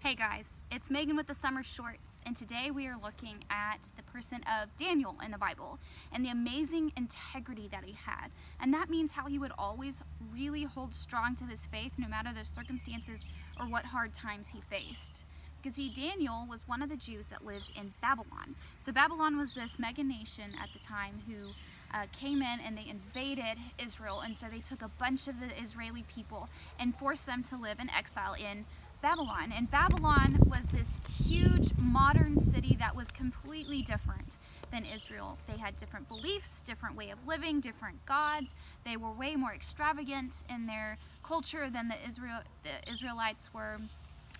Hey guys, it's Megan with the Summer Shorts, and today we are looking at the person of Daniel in the Bible and the amazing integrity that he had. And that means how he would always really hold strong to his faith no matter the circumstances or what hard times he faced. Because Daniel was one of the Jews that lived in Babylon. So Babylon was this mega nation at the time who came in and they invaded Israel, and so they took a bunch of the Israeli people and forced them to live in exile in Babylon. And Babylon was this huge modern city that was completely different than Israel. They had different beliefs, different way of living, different gods. They were way more extravagant in their culture than the Israelites were.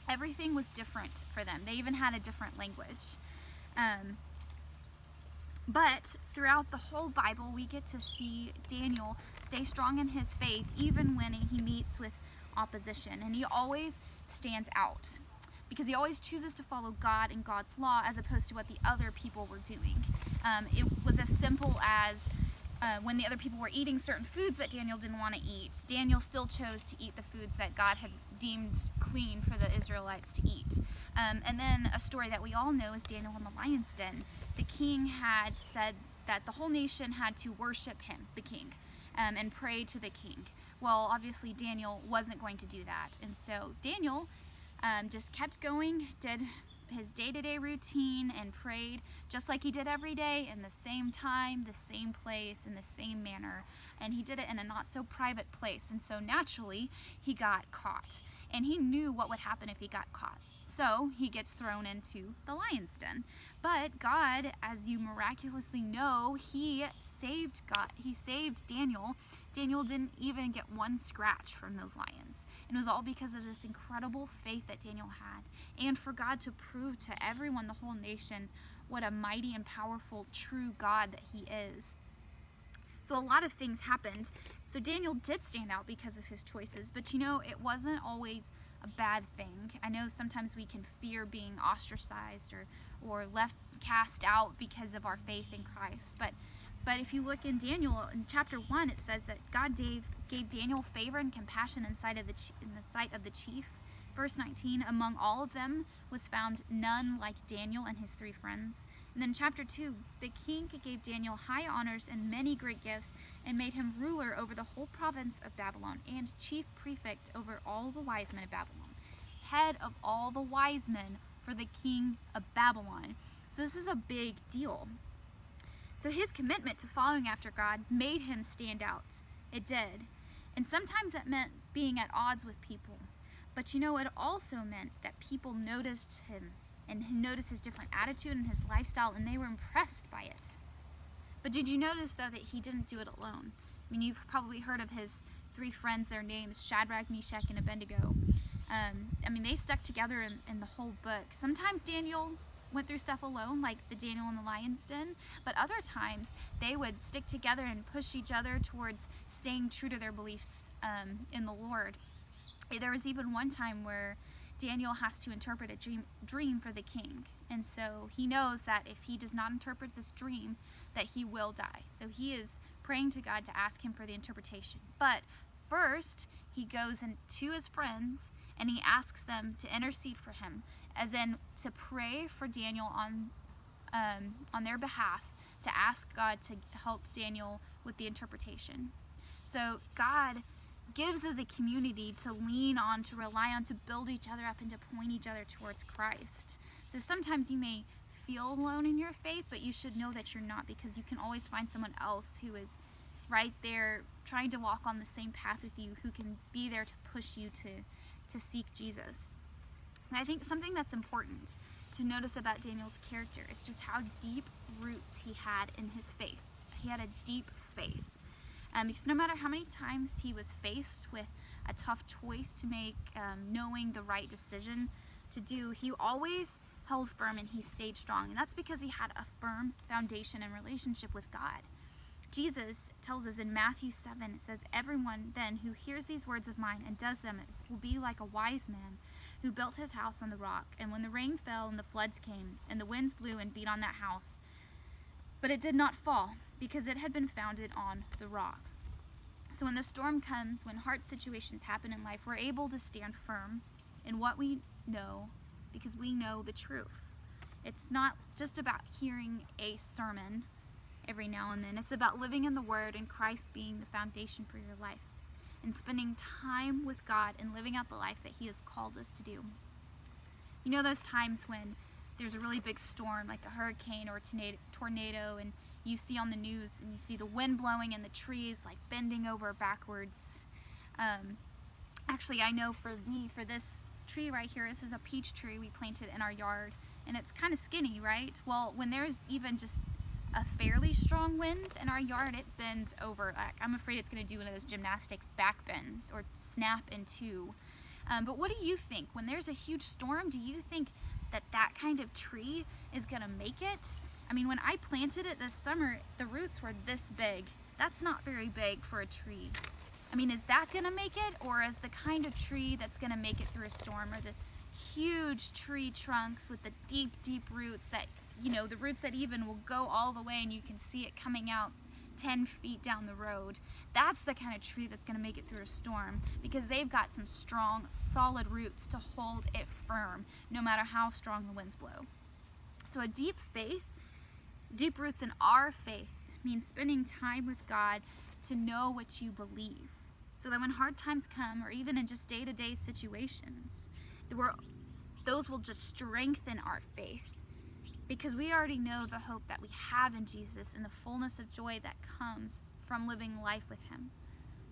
Everything was different for them. They even had a different language. But throughout the whole Bible, we get to see Daniel stay strong in his faith even when he meets with opposition. And he always stands out because he always chooses to follow God and God's law as opposed to what the other people were doing. It was as simple as when the other people were eating certain foods that Daniel didn't want to eat, Daniel still chose to eat the foods that God had deemed clean for the Israelites to eat. And then a story that we all know is Daniel in the lion's den. The king had said that the whole nation had to worship him, the king, and pray to the king. Well, obviously Daniel wasn't going to do that. And so Daniel just kept going, did his day-to-day routine and prayed just like he did every day in the same time, the same place, in the same manner. And he did it in a not so private place. And so naturally he got caught, and he knew what would happen if he got caught. So he gets thrown into the lion's den. But God, as you miraculously know, he saved Daniel. Daniel didn't even get one scratch from those lions. And it was all because of this incredible faith that Daniel had, and for God to prove to everyone, the whole nation, what a mighty and powerful, true God that he is. So a lot of things happened. So Daniel did stand out because of his choices, but it wasn't always a bad thing. I know sometimes we can fear being ostracized or cast out because of our faith in Christ. But if you look in Daniel, in chapter 1, it says that God gave Daniel favor and compassion in the sight of the chief. Verse 19, among all of them was found none like Daniel and his 3 friends. And then chapter 2, the king gave Daniel high honors and many great gifts, and made him ruler over the whole province of Babylon, and chief prefect over all the wise men of Babylon. Head of all the wise men for the king of Babylon. So this is a big deal. So his commitment to following after God made him stand out. It did. And sometimes that meant being at odds with people. But it also meant that people noticed him and noticed his different attitude and his lifestyle, and they were impressed by it. But did you notice, though, that he didn't do it alone? I mean, you've probably heard of his 3 friends, their names, Shadrach, Meshach, and Abednego. They stuck together in the whole book. Sometimes Daniel went through stuff alone, like the Daniel in the lion's den, but other times they would stick together and push each other towards staying true to their beliefs in the Lord. There was even one time where Daniel has to interpret a dream for the king, and so he knows that if he does not interpret this dream, that he will die. So he is praying to God to ask him for the interpretation. But first, he goes to his friends and he asks them to intercede for him, as in to pray for Daniel on their behalf, to ask God to help Daniel with the interpretation. So God gives us a community to lean on, to rely on, to build each other up, and to point each other towards Christ. So sometimes you may feel alone in your faith, but you should know that you're not, because you can always find someone else who is right there trying to walk on the same path with you, who can be there to push you to seek Jesus. And I think something that's important to notice about Daniel's character is just how deep roots he had in his faith. He had a deep faith. Because no matter how many times he was faced with a tough choice to make, knowing the right decision to do, he always held firm and he stayed strong. And that's because he had a firm foundation and relationship with God. Jesus tells us in Matthew 7, it says, everyone then who hears these words of mine and does them will be like a wise man who built his house on the rock. And when the rain fell and the floods came and the winds blew and beat on that house, but it did not fall, because it had been founded on the rock. So when the storm comes, when hard situations happen in life, we're able to stand firm in what we know because we know the truth. It's not just about hearing a sermon every now and then. It's about living in the Word and Christ being the foundation for your life, and spending time with God and living out the life that He has called us to do. You know those times when there's a really big storm, like a hurricane or a tornado, and you see on the news and you see the wind blowing and the trees like bending over backwards. Actually, I know for this tree right here, this is a peach tree we planted in our yard, and it's kind of skinny, right? Well, when there's even just a fairly strong wind in our yard, it bends over. I'm afraid it's going to do one of those gymnastics back bends or snap in two. But what do you think? When there's a huge storm, do you think that kind of tree is going to make it? I mean, when I planted it this summer, the roots were this big. That's not very big for a tree. I mean, is that going to make it? Or is the kind of tree that's going to make it through a storm, or the huge tree trunks with the deep, deep roots that, you know, the roots that even will go all the way and you can see it coming out 10 feet down the road? That's the kind of tree that's going to make it through a storm, because they've got some strong, solid roots to hold it firm, no matter how strong the winds blow. So a deep faith, deep roots in our faith, means spending time with God to know what you believe, so that when hard times come, or even in just day-to-day situations, those will just strengthen our faith, because we already know the hope that we have in Jesus and the fullness of joy that comes from living life with Him.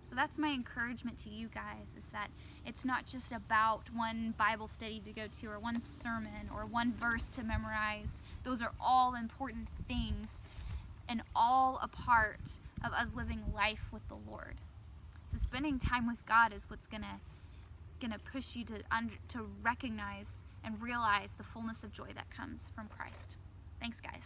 So that's my encouragement to you guys, is that it's not just about one Bible study to go to, or one sermon, or one verse to memorize. Those are all important things and all a part of us living life with the Lord. So spending time with God is what's gonna push you to recognize and realize the fullness of joy that comes from Christ. Thanks, guys.